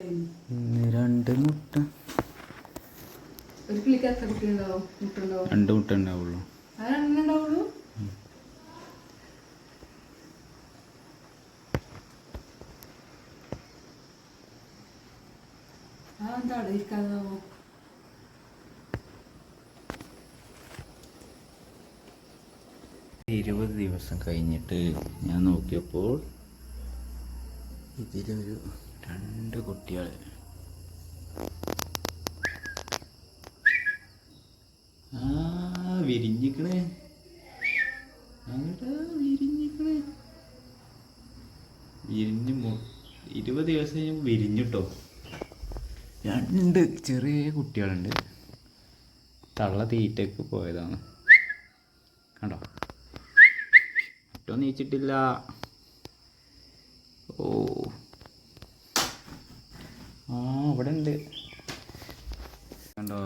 രണ്ട് മുട്ട. ഒരു കിളിക്ക് എത്ര കുട്ടി ഉണ്ടാവും? രണ്ട് മുട്ട ഉണ്ടാവുള്ളൂ. ഉണ്ടാവുള്ളൂ. അതെന്താ അവിടെ ഇരിക്കാതാവോ? 20 ദിവസം കഴിഞ്ഞിട്ട് ഞാൻ നോക്കിയപ്പോൾ ഇതിലൊരു 2 കുട്ടികൾ. വിരിഞ്ഞിക്കണ്. അങ്ങോട്ടാ വിരിഞ്ഞിക്കണ്. വിരിഞ്ഞ് 20 ദിവസം കഴിഞ്ഞപ്പോൾ വിരിഞ്ഞിട്ടോ. 2 ചെറിയ കുട്ടികളുണ്ട്. തള്ള തീറ്റയ്ക്ക് പോയതാണ്. കണ്ടോ? ഒട്ടും നീച്ചിട്ടില്ല. ഓ ഇവിടെ ഉണ്ട്. കണ്ടോ?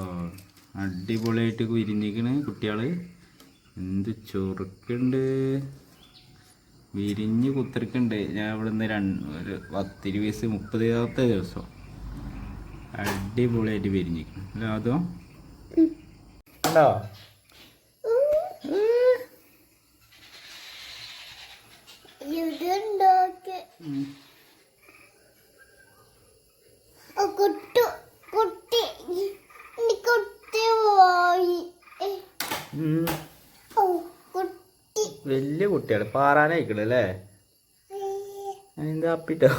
അടിപൊളിയായിട്ട് വിരിഞ്ഞിക്കണ് കുട്ടികൾ. എന്ത് ചൊറുക്കുണ്ട്. വിരിഞ്ഞ് കുത്തിരിക്കുന്നുണ്ട്. ഞാൻ ഇവിടുന്ന് ഒരു 10-20-30 ദിവസം അടിപൊളിയായിട്ട് വിരിഞ്ഞിരിക്കണം. അല്ല അതോ കണ്ടോ? വലിയ കുട്ടികൾ പാറാനായിക്കണല്ലേ. എന്താ അപ്പിട്ടോ.